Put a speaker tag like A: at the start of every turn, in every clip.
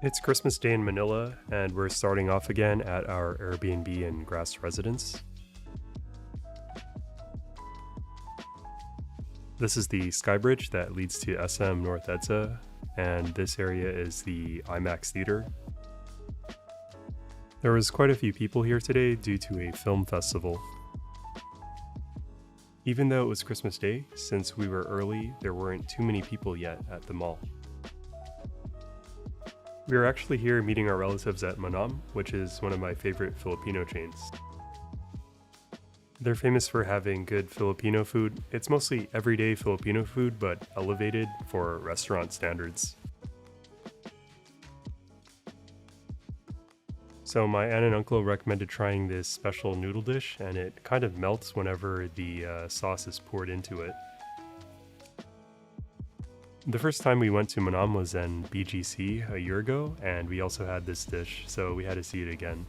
A: It's Christmas Day in Manila, and we're starting off again at our Airbnb and Grass residence. This is the sky bridge that leads to SM North Edsa, and this area is the IMAX theater. There was quite a few people here today due to a film festival. Even though it was Christmas Day, since we were early, there weren't too many people yet at the mall. We are actually here meeting our relatives at Manam, which is one of my favorite Filipino chains. They're famous for having good Filipino food. It's mostly everyday Filipino food, but elevated for restaurant standards. So my aunt and uncle recommended trying this special noodle dish, and it kind of melts whenever the sauce is poured into it. The first time we went to Manam was in BGC a year ago, and we also had this dish, so we had to see it again.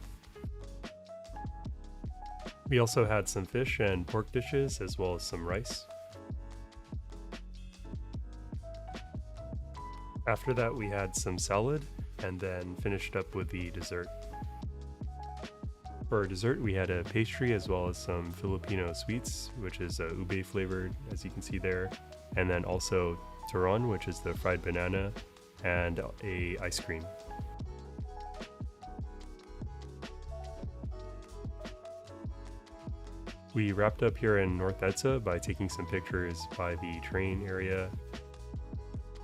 A: We also had some fish and pork dishes, as well as some rice. After that, we had some salad, and then finished up with the dessert. For our dessert, we had a pastry as well as some Filipino sweets, which is ube flavored, as you can see there, and then also turon, which is the fried banana, and a ice cream. We wrapped up here in North Edsa by taking some pictures by the train area.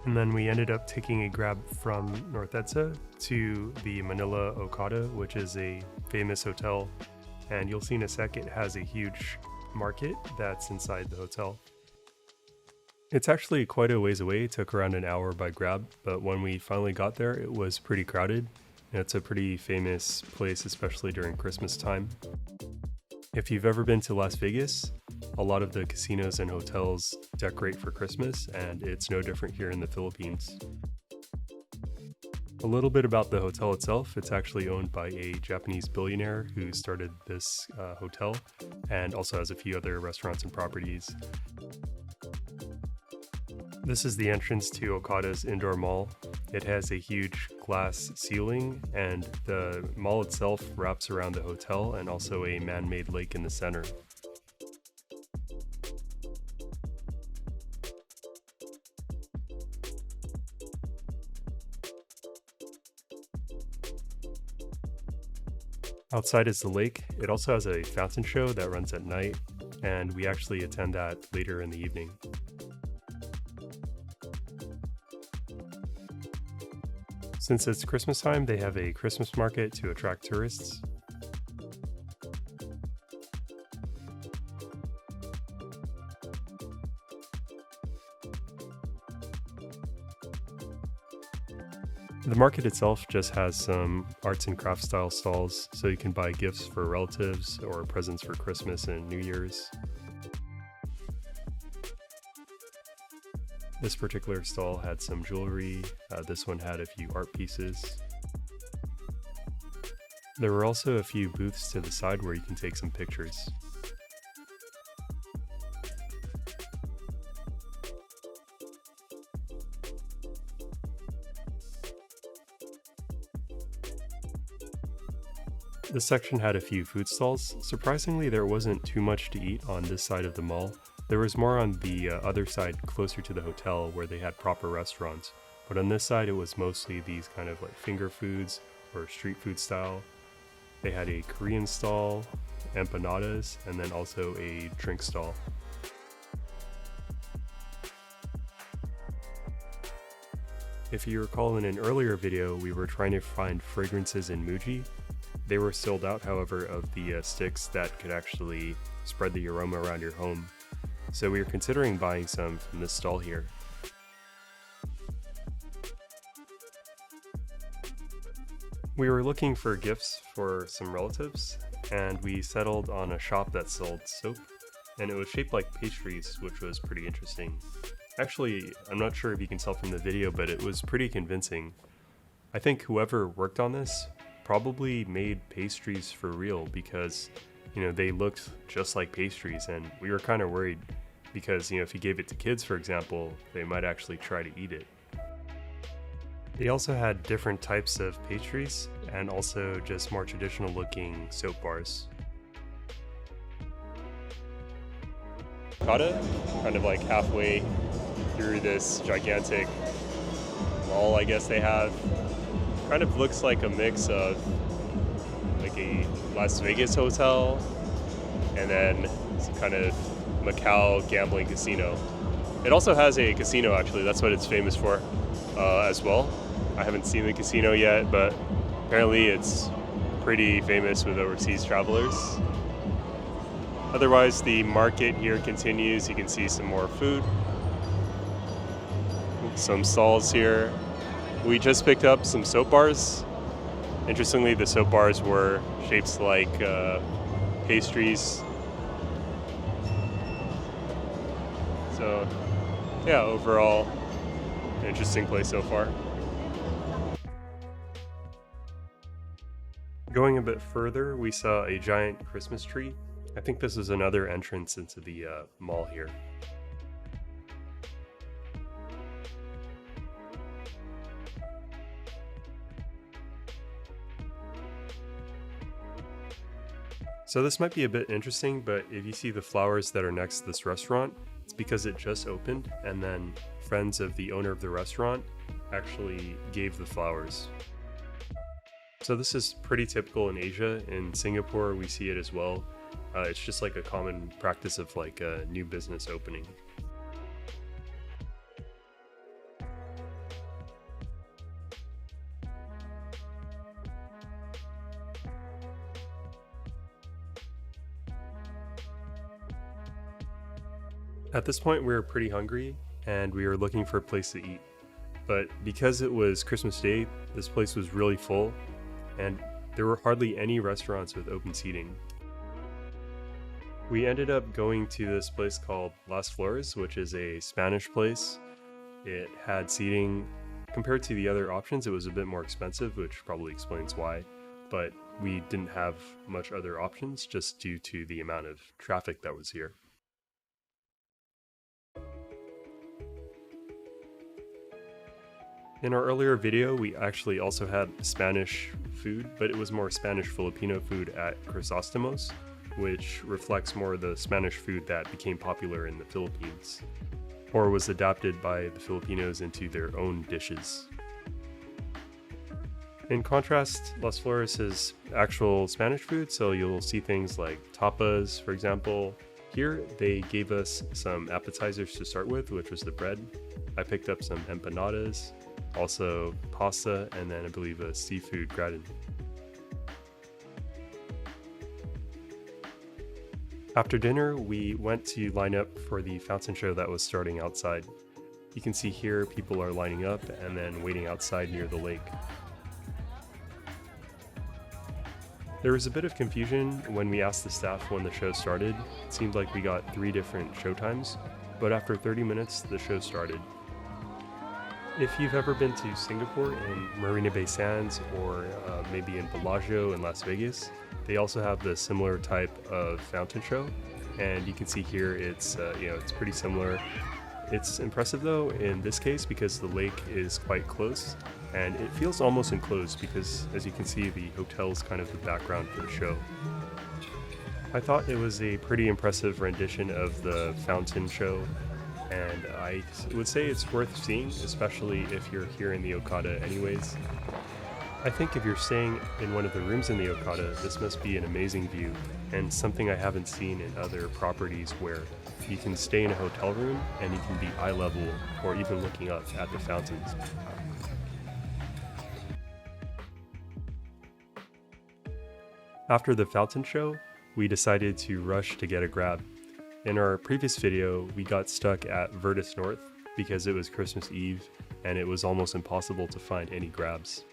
A: And then we ended up taking a grab from North Edsa to the Manila Okada, which is a famous hotel. And you'll see in a sec, it has a huge market that's inside the hotel. It's actually quite a ways away. It took around an hour by Grab, but when we finally got there, it was pretty crowded. And it's a pretty famous place, especially during Christmas time. If you've ever been to Las Vegas, a lot of the casinos and hotels decorate for Christmas, and it's no different here in the Philippines. A little bit about the hotel itself. It's actually owned by a Japanese billionaire who started this hotel, and also has a few other restaurants and properties. This is the entrance to Okada's indoor mall. It has a huge glass ceiling, and the mall itself wraps around the hotel and also a man-made lake in the center. Outside is the lake. It also has a fountain show that runs at night, and we actually attend that later in the evening. Since it's Christmas time, they have a Christmas market to attract tourists. The market itself just has some arts and crafts style stalls, so you can buy gifts for relatives or presents for Christmas and New Year's. This particular stall had some jewelry, this one had a few art pieces. There were also a few booths to the side where you can take some pictures. This section had a few food stalls. Surprisingly, there wasn't too much to eat on this side of the mall. There was more on the other side closer to the hotel where they had proper restaurants. But on this side, it was mostly these kind of like finger foods or street food style. They had a Korean stall, empanadas, and then also a drink stall. If you recall in an earlier video, we were trying to find fragrances in Muji. They were sold out, however, of the sticks that could actually spread the aroma around your home. So we were considering buying some from this stall here. We were looking for gifts for some relatives, and we settled on a shop that sold soap, and it was shaped like pastries, which was pretty interesting. Actually, I'm not sure if you can tell from the video, but it was pretty convincing. I think whoever worked on this probably made pastries for real because, they looked just like pastries, and we were kind of worried because, if you gave it to kids, for example, they might actually try to eat it. They also had different types of pastries and also just more traditional looking soap bars. Okada, kind of like halfway through this gigantic mall, I guess they have. Kind of looks like a mix of like a Las Vegas hotel and then some kind of Macau gambling casino. It also has a casino, actually. That's what it's famous for as well. I haven't seen the casino yet, but apparently it's pretty famous with overseas travelers. Otherwise, the market here continues. You can see some more food, some stalls here. We just picked up some soap bars. Interestingly, the soap bars were shaped like pastries. So, yeah, overall, interesting place so far. Going a bit further, we saw a giant Christmas tree. I think this is another entrance into the mall here. So this might be a bit interesting, but if you see the flowers that are next to this restaurant, it's because it just opened and then friends of the owner of the restaurant actually gave the flowers. So this is pretty typical in Asia. In Singapore, we see it as well. It's just like a common practice of like a new business opening. At this point, we were pretty hungry and we were looking for a place to eat. But because it was Christmas Day, this place was really full and there were hardly any restaurants with open seating. We ended up going to this place called Las Flores, which is a Spanish place. It had seating. Compared to the other options, it was a bit more expensive, which probably explains why. But we didn't have much other options just due to the amount of traffic that was here. In our earlier video, we actually also had Spanish food, but it was more Spanish Filipino food at Crisostomos, which reflects more the Spanish food that became popular in the Philippines, or was adapted by the Filipinos into their own dishes. In contrast, Las Flores is actual Spanish food, so you'll see things like tapas, for example. Here, they gave us some appetizers to start with, which was the bread. I picked up some empanadas, also pasta, and then I believe a seafood gratin. After dinner, we went to line up for the fountain show that was starting outside. You can see here people are lining up and then waiting outside near the lake. There was a bit of confusion when we asked the staff when the show started. It seemed like we got 3 different show times, but after 30 minutes, the show started. If you've ever been to Singapore in Marina Bay Sands or maybe in Bellagio in Las Vegas, they also have the similar type of fountain show, and you can see here it's it's pretty similar. It's impressive though in this case because the lake is quite close and it feels almost enclosed because, as you can see, the hotel is kind of the background for the show. I thought it was a pretty impressive rendition of the fountain show, and I would say it's worth seeing, especially if you're here in the Okada anyways. I think if you're staying in one of the rooms in the Okada, this must be an amazing view, and something I haven't seen in other properties where you can stay in a hotel room and you can be eye level or even looking up at the fountains. After the fountain show, we decided to rush to get a grab. In our previous video, we got stuck at Virtus North because it was Christmas Eve and it was almost impossible to find any grabs.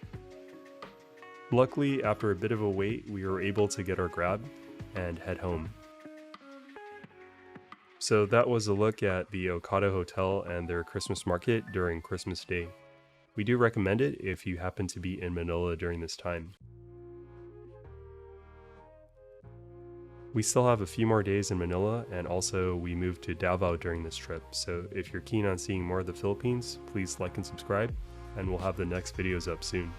A: Luckily, after a bit of a wait, we were able to get our grab and head home. So that was a look at the Okada Hotel and their Christmas market during Christmas Day. We do recommend it if you happen to be in Manila during this time. We still have a few more days in Manila, and also we moved to Davao during this trip, so if you're keen on seeing more of the Philippines, please like and subscribe. and we'll have the next videos up soon.